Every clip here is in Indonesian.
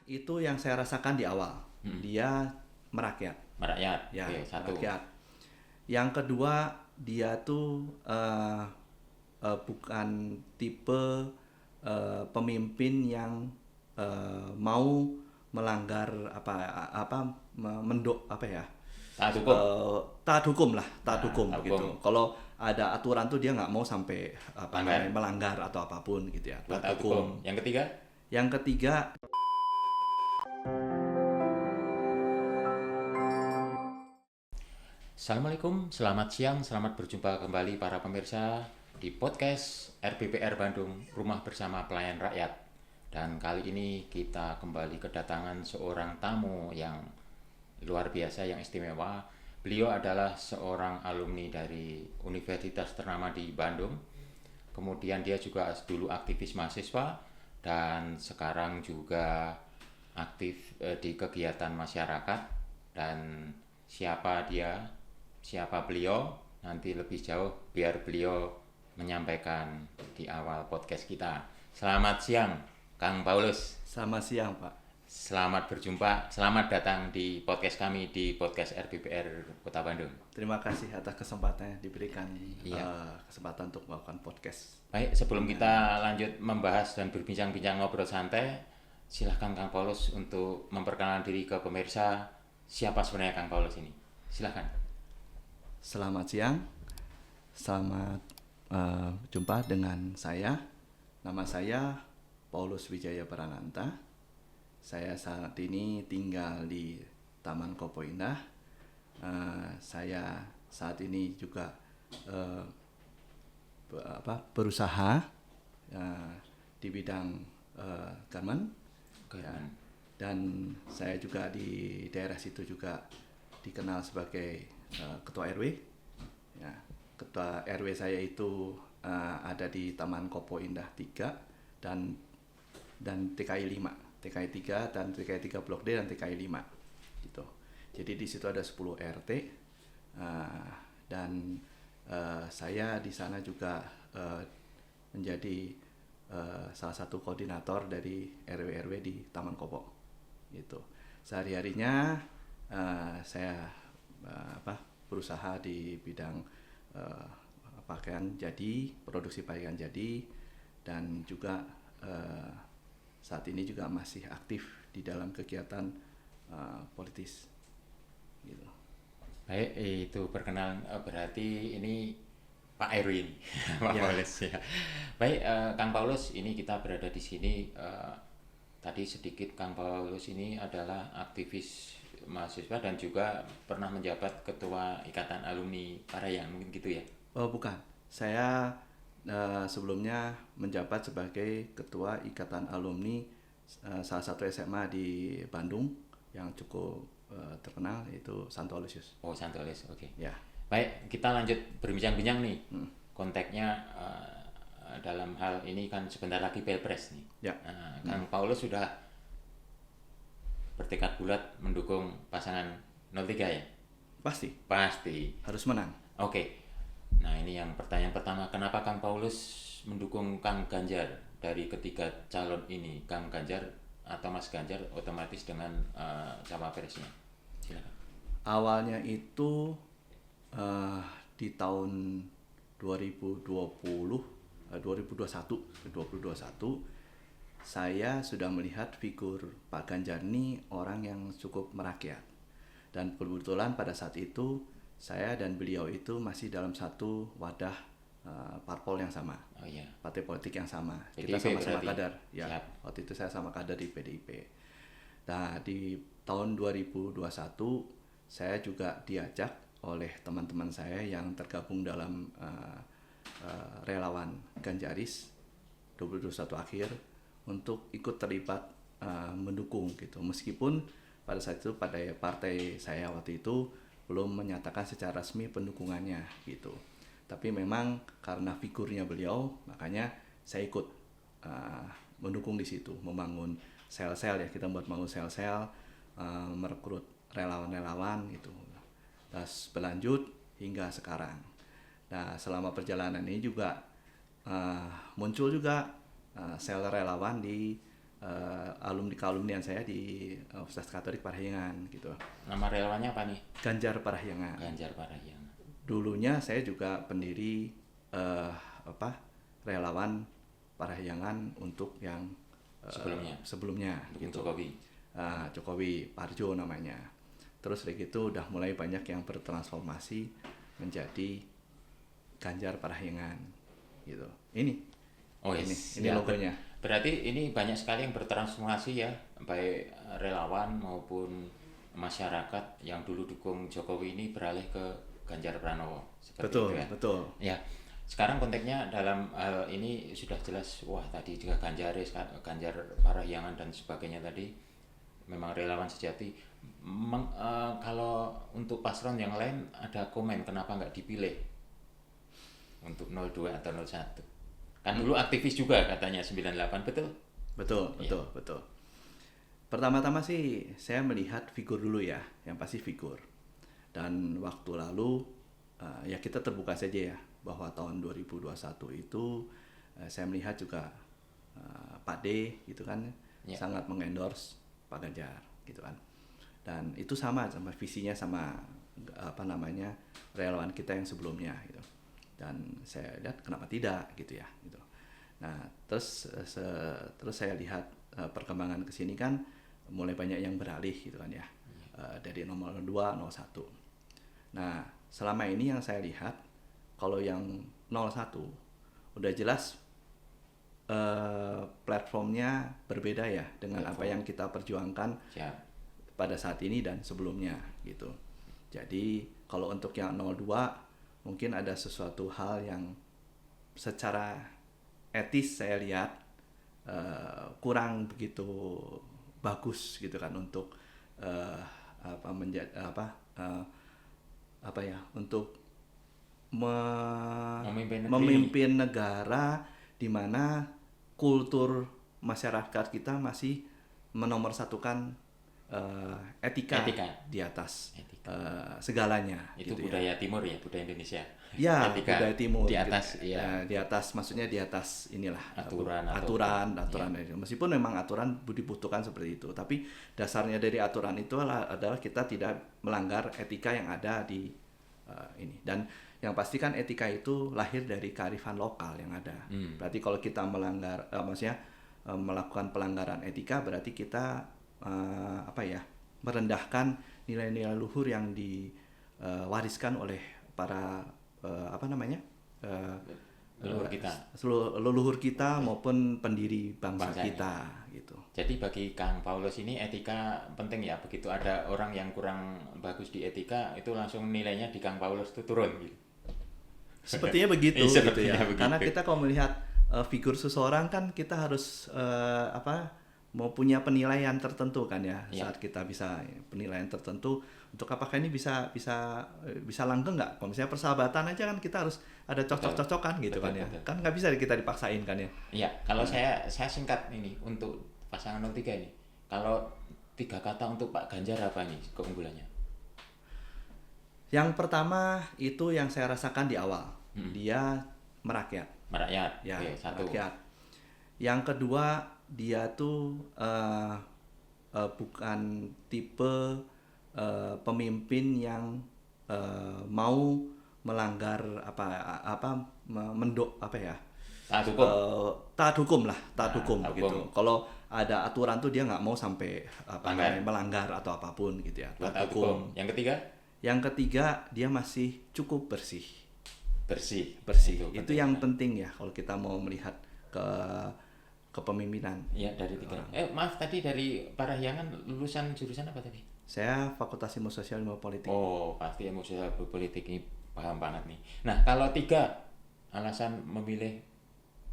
itu yang saya rasakan di awal. Dia merakyat. Merakyat. Ya, Oke, satu. merakyat. Yang kedua, dia tuh bukan tipe pemimpin yang mau melanggar Taat hukum. taat hukum lah, taat Nah, hukum taat gitu. hukum. Kalau ada aturan tuh dia nggak mau sampai Melanggar. melanggar atau apapun gitu ya. Buat Taat taat hukum. Yang ketiga, Yang ketiga, Assalamualaikum, selamat siang, selamat berjumpa kembali para pemirsa di podcast RBPR Bandung, Rumah Bersama Pelayan Rakyat. Dan kali ini kita kembali kedatangan seorang tamu yang luar biasa, yang istimewa. Beliau adalah seorang alumni dari universitas ternama di Bandung. Kemudian dia juga dulu aktivis mahasiswa dan sekarang juga aktif di kegiatan masyarakat. Dan siapa dia, siapa beliau, nanti lebih jauh biar beliau menyampaikan di awal podcast kita. Selamat siang, Kang Paulus. selamat siang Pak. Selamat berjumpa, selamat datang di podcast kami, di podcast RBPR Kota Bandung. Terima kasih atas kesempatannya diberikan Iya. kesempatan untuk melakukan podcast. Baik, sebelum kita lanjut membahas dan berbincang-bincang ngobrol santai, silahkan Kang Paulus untuk memperkenalkan diri ke pemirsa. Siapa sebenarnya Kang Paulus ini? Silahkan. Selamat siang, selamat jumpa dengan saya. Nama saya Paulus Wijaya Prananta. Saya saat ini tinggal di Taman Kopo Indah. Saya saat ini juga berusaha di bidang garmen. Oke. Ya. Dan saya juga di daerah situ juga dikenal sebagai ketua RW. Ya, ketua RW saya itu ada di Taman Kopo Indah 3 dan TKI 5. TKI 3 dan TKI 3 Blok D dan TKI 5 gitu. Jadi di situ ada 10 RT dan saya di sana juga menjadi salah satu koordinator dari RW-RW di Taman Kopo gitu. Sehari-harinya saya berusaha di bidang pakaian jadi, produksi pakaian jadi, dan juga saat ini juga masih aktif di dalam kegiatan politis gitu. Baik, itu perkenalan, berarti ini Pak Erwin, Pak Ya. Paulus ya. Baik, Kang Paulus, ini kita berada di sini. Tadi sedikit, Kang Paulus ini adalah aktivis mahasiswa dan juga pernah menjabat ketua Ikatan Alumni Parayan, mungkin gitu ya? Oh bukan, saya sebelumnya menjabat sebagai ketua Ikatan Alumni salah satu SMA di Bandung yang cukup terkenal, yaitu Santo Aloysius. Oh, Santolis, oke. Ya. Baik, kita lanjut berbincang-bincang nih. Konteksnya dalam hal ini kan sebentar lagi Pilpres nih. Ya. Kang Paulus sudah bertekad bulat mendukung pasangan 03 ya? Pasti Pasti. harus menang. Oke. Nah, ini yang pertanyaan pertama, kenapa Kang Paulus mendukung Kang Ganjar dari ketiga calon ini? Kang Ganjar atau Mas Ganjar otomatis dengan cawapresnya. Silakan. Awalnya itu di tahun 2021 saya sudah melihat figur Pak Ganjar ini orang yang cukup merakyat, dan kebetulan pada saat itu saya dan beliau itu masih dalam satu wadah parpol yang sama, Oh iya. partai politik yang sama. PDIP Kita sama-sama berarti? kader ya. Siap. Waktu itu saya sama kader di PDIP. Nah, di tahun 2021 saya juga diajak oleh teman-teman saya yang tergabung dalam relawan Ganjaris 2021 akhir untuk ikut terlibat mendukung gitu. Meskipun pada saat itu pada partai saya waktu itu belum menyatakan secara resmi pendukungannya gitu. Tapi memang karena figurnya beliau, makanya saya ikut mendukung di situ, membangun sel-sel ya, kita buat bangun sel-sel, merekrut relawan-relawan gitu. Terus berlanjut hingga sekarang. Nah, selama perjalanan ini juga muncul juga sel relawan di alumni-alumnian saya di Universitas Katolik Parahyangan gitu. Nama relawannya apa nih? Ganjar Parahyangan. Ganjar Parahyangan. Dulunya saya juga pendiri relawan Parahyangan untuk yang sebelumnya gitu. Jokowi Parjo namanya. Terus dari itu udah mulai banyak yang bertransformasi menjadi Ganjar Parahyangan gitu. Ini logonya. Berarti ini banyak sekali yang bertransformasi ya, baik relawan maupun masyarakat yang dulu dukung Jokowi ini beralih ke Ganjar Pranowo. Betul, itu ya. Betul. Ya, sekarang konteksnya dalam hal ini sudah jelas. Wah, tadi juga Ganjar Parahyangan dan sebagainya tadi memang relawan sejati. Kalau untuk paslon yang lain ada komen kenapa nggak dipilih untuk 02 atau 01? Kan dulu aktivis juga katanya 98, betul? Betul. Pertama-tama sih saya melihat figur dulu ya, yang pasti figur. Dan waktu lalu ya kita terbuka saja ya, bahwa tahun 2021 itu saya melihat juga Pak D gitu kan sangat mengendorse Pak Ganjar gitu kan. Dan itu sama visinya sama relawan kita yang sebelumnya gitu. Dan saya lihat kenapa tidak gitu ya gitu. Nah terus saya lihat perkembangan kesini kan mulai banyak yang beralih gitu kan ya, dari nomor 2, 01. Nah selama ini yang saya lihat kalau yang 01 udah jelas platformnya berbeda ya dengan apa yang kita perjuangkan pada saat ini dan sebelumnya gitu. Jadi kalau untuk yang 02 mungkin ada sesuatu hal yang secara etis saya lihat kurang begitu bagus gitu kan untuk untuk memimpin negara di mana kultur masyarakat kita masih menomorsatukan etika di atas segalanya. Itu gitu budaya Timur ya, budaya Indonesia. Ya, etika budaya Timur di atas gitu. Di atas maksudnya di atas inilah aturan. Meskipun memang aturan dibutuhkan seperti itu, tapi dasarnya dari aturan itu adalah kita tidak melanggar etika yang ada di ini. Dan yang pasti kan etika itu lahir dari kearifan lokal yang ada. Berarti kalau kita melanggar melakukan pelanggaran etika berarti kita merendahkan nilai-nilai luhur yang diwariskan oleh para leluhur kita maupun pendiri bangsa kita gitu. Jadi bagi Kang Paulus ini etika penting ya, begitu ada orang yang kurang bagus di etika itu langsung nilainya di Kang Paulus itu turun gitu. Sepertinya begitu gitu ya. Karena kita kalau melihat figur seseorang kan kita harus mau punya penilaian tertentu kan ya. Saat kita bisa penilaian tertentu untuk apakah ini bisa langgeng nggak? Kalau misalnya persahabatan aja kan kita harus ada cocok-cocokan gitu kan ya. Kan nggak bisa kita dipaksain kan ya. Iya, kalau saya singkat ini untuk pasangan 03 ini. Kalau 3 kata untuk Pak Ganjar apa nih keunggulannya? Yang pertama itu yang saya rasakan di awal. Dia merakyat. Ya, satu. Merakyat. Yang kedua dia tuh bukan tipe pemimpin yang mau melanggar taat hukum gitu. Kalau ada aturan tuh dia nggak mau sampai melanggar atau apapun gitu ya. Taat hukum. Yang ketiga dia masih cukup bersih. Itu yang penting ya kalau kita mau melihat kepemimpinan. Iya, dari 3. Maaf, tadi dari Parahyangan lulusan jurusan apa tadi? Saya Fakultas Ilmu Sosial Ilmu Politik. Oh, pasti ilmu sosial politik ini paham banget nih. Nah, kalau 3 alasan memilih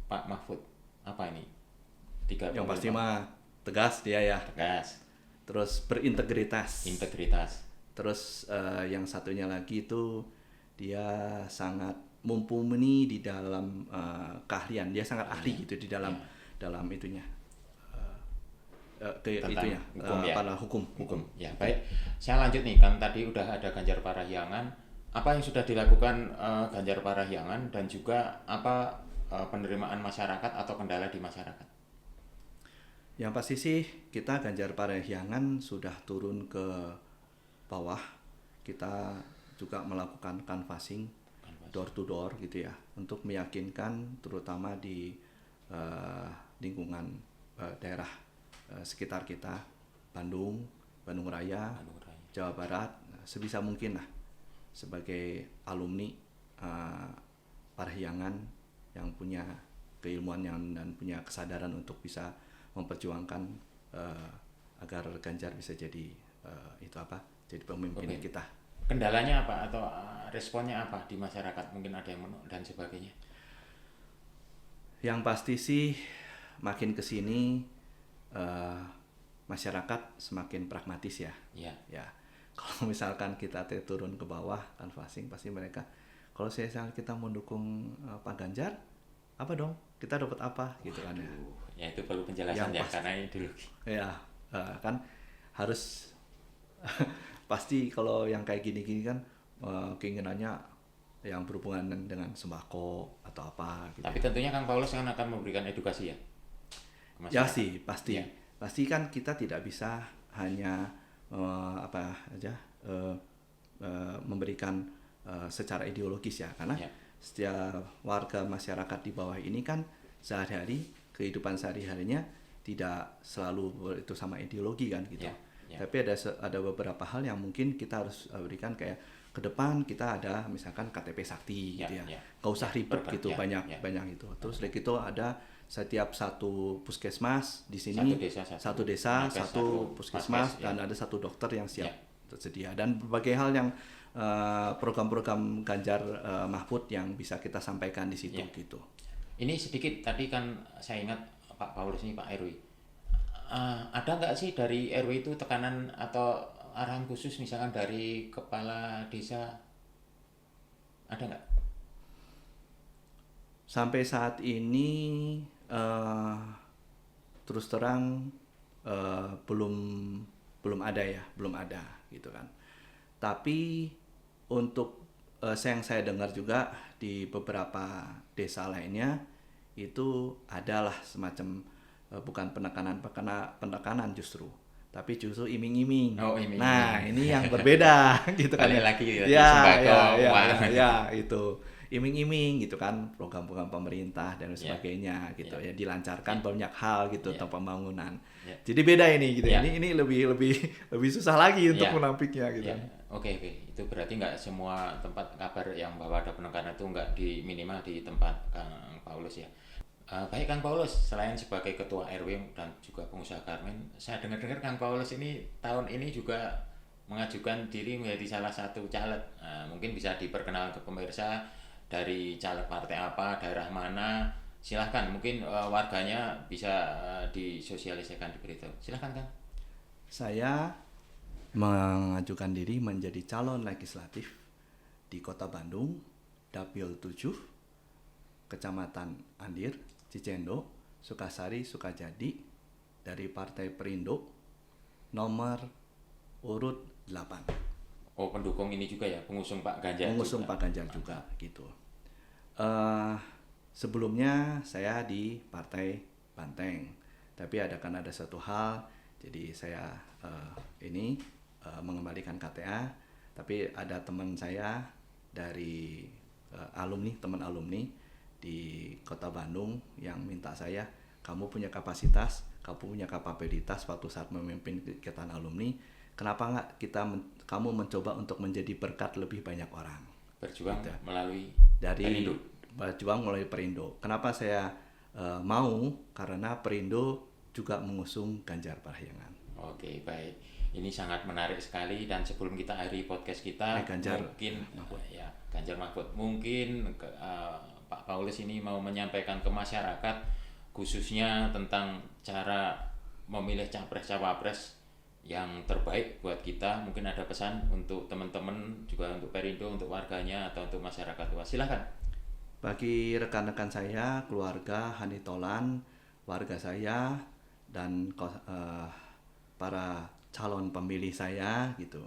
Pak Mahfud apa ini? 3 yang pasti mah tegas dia ya. Tegas. Terus berintegritas. Terus yang satunya lagi itu dia sangat mumpuni di dalam keahlian. Dia sangat ahli gitu di dalam itunya. Hukum. Ya, baik. Saya lanjut nih, kan tadi udah ada Ganjar Parahyangan. Apa yang sudah dilakukan Ganjar Parahyangan dan juga apa penerimaan masyarakat atau kendala di masyarakat? Yang pasti sih kita Ganjar Parahyangan sudah turun ke bawah. Kita juga melakukan canvassing door to door gitu ya, untuk meyakinkan terutama di lingkungan daerah sekitar kita, Bandung, Bandung Raya, Jawa Barat, sebisa mungkin lah sebagai alumni Parahyangan yang punya keilmuan dan punya kesadaran untuk bisa memperjuangkan agar Ganjar bisa jadi jadi pemimpin kita. Kendalanya apa atau responnya apa di masyarakat? Mungkin ada yang menolak dan sebagainya. Yang pasti sih makin kesini masyarakat semakin pragmatis ya. Ya. Kalau misalkan kita turun ke bawah canvassing, pasti mereka, kalau kita mendukung Pak Ganjar, apa dong? Kita dapat apa gitu kan ya. Ya itu perlu penjelasan ya, karena ideologi. Ya, kan harus pasti kalau yang kayak gini-gini kan keinginannya yang berhubungan dengan sembako atau apa gitu. Tapi tentunya Kang Paulus kan akan memberikan edukasi ya? Ya sih, pasti. Ya. Pasti kan kita tidak bisa hanya memberikan secara ideologis ya, karena setiap warga masyarakat di bawah ini kan sehari-hari kehidupan sehari-harinya tidak selalu itu sama ideologi kan gitu. Tapi ada beberapa hal yang mungkin kita harus berikan, kayak ke depan kita ada misalkan KTP Sakti gitu ya. Nggak usah ribet gitu, banyak itu. Terus dari itu ada setiap satu puskesmas di sini, satu desa, satu puskesmas, dan ada satu dokter yang siap tersedia, dan berbagai hal yang program-program Ganjar Mahfud yang bisa kita sampaikan di situ gitu. Ini sedikit tadi kan saya ingat Pak Paulus ini, Pak RW, ada nggak sih dari RW itu tekanan atau arahan khusus misalkan dari kepala desa, ada nggak? Sampai saat ini terus terang belum ada gitu kan. Tapi untuk yang saya dengar juga di beberapa desa lainnya itu adalah semacam bukan penekanan justru, tapi justru iming-iming. Nah, ini yang berbeda gitu kan. Lagi ya itu iming-iming gitu kan, program-program pemerintah dan sebagainya gitu ya, dilancarkan banyak hal gitu tentang pembangunan. Jadi beda ini gitu. Ini lebih susah lagi untuk menampiknya gitu. Oke. Itu berarti nggak semua tempat kabar yang bahwa ada penekanan itu nggak minimal di tempat Kang Paulus ya. Baik Kang Paulus, selain sebagai ketua RW dan juga pengusaha garmen, saya dengar-dengar Kang Paulus ini tahun ini juga mengajukan diri menjadi salah satu caleg. Mungkin bisa diperkenalkan ke pemirsa, dari caleg partai apa, daerah mana, silahkan. Mungkin warganya bisa disosialisasikan, diberitahu. Silahkan Kang. Saya mengajukan diri menjadi calon legislatif di Kota Bandung, Dapil 7, Kecamatan Andir, Cicendo, Sukasari, Sukajadi, dari Partai Perindo, nomor urut 8. Oh, pendukung ini juga ya, pengusung Pak Ganjar. Pengusung Pak Ganjar juga gitu. Sebelumnya saya di Partai Banteng, tapi ada satu hal, jadi saya mengembalikan KTA, tapi ada teman saya dari teman alumni di Kota Bandung yang minta saya, kamu punya kapasitas, kamu punya kapabilitas waktu saat memimpin kegiatan alumni, kenapa nggak kamu mencoba untuk menjadi berkat lebih banyak orang, berjuang gitu. Berjuang melalui Perindo. Kenapa saya mau? Karena Perindo juga mengusung Ganjar Parahyangan. Oke, baik. Ini sangat menarik sekali, dan sebelum kita akhiri podcast kita, Ganjar Mahfud, mungkin Pak Paulus ini mau menyampaikan ke masyarakat khususnya tentang cara memilih capres-cawapres yang terbaik buat kita. Mungkin ada pesan untuk teman-teman, juga untuk Perindo, untuk warganya, atau untuk masyarakat luas. Silakan. Bagi rekan-rekan saya, keluarga Hanitolan, warga saya, dan para calon pemilih saya gitu,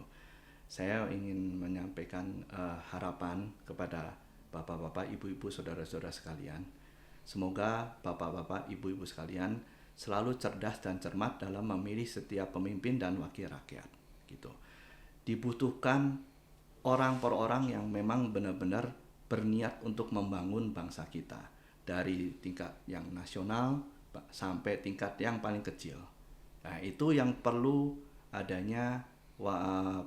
saya ingin menyampaikan harapan kepada bapak-bapak, ibu-ibu, saudara-saudara sekalian. Semoga bapak-bapak, ibu-ibu sekalian selalu cerdas dan cermat dalam memilih setiap pemimpin dan wakil rakyat gitu. Dibutuhkan orang per orang yang memang benar-benar berniat untuk membangun bangsa kita dari tingkat yang nasional sampai tingkat yang paling kecil. Nah, itu yang perlu adanya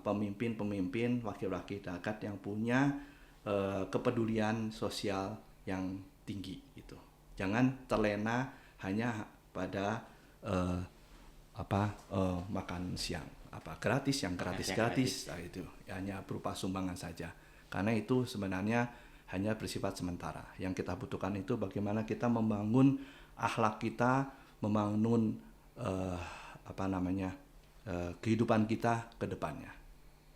pemimpin-pemimpin wakil-wakil rakyat yang punya kepedulian sosial yang tinggi gitu. Jangan terlena hanya pada makan siang gratis, yang gratis. Nah, itu hanya berupa sumbangan saja. Karena itu sebenarnya hanya bersifat sementara. Yang kita butuhkan itu bagaimana kita membangun akhlak kita, membangun kehidupan kita ke depannya.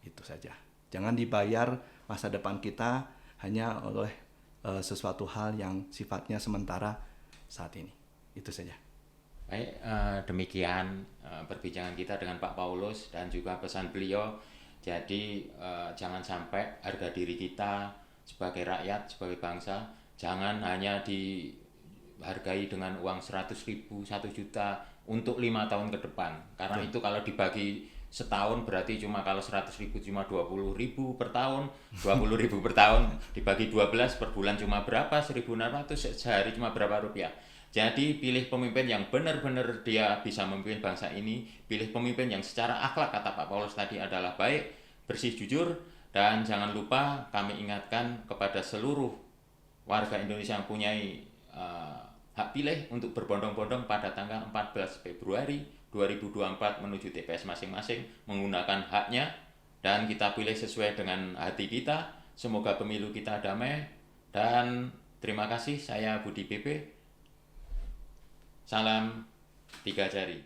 Itu saja. Jangan dibayar masa depan kita hanya oleh sesuatu hal yang sifatnya sementara saat ini. Itu saja. Baik, demikian perbincangan kita dengan Pak Paulus dan juga pesan beliau. Jadi jangan sampai harga diri kita sebagai rakyat, sebagai bangsa, jangan hanya dihargai dengan uang 100.000, 1 juta untuk 5 tahun ke depan. Karena itu kalau dibagi setahun berarti kalau 100.000 cuma 20.000 per tahun, 20.000 per tahun dibagi 12 per bulan cuma berapa? 1.600, sehari cuma berapa rupiah. Jadi pilih pemimpin yang benar-benar dia bisa memimpin bangsa ini, pilih pemimpin yang secara akhlak, kata Pak Paulus tadi, adalah baik, bersih, jujur, dan jangan lupa kami ingatkan kepada seluruh warga Indonesia yang mempunyai hak pilih untuk berbondong-bondong pada tanggal 14 Februari 2024 menuju TPS masing-masing menggunakan haknya, dan kita pilih sesuai dengan hati kita. Semoga pemilu kita damai, dan terima kasih. Saya Budi BP. Salam 3 jari.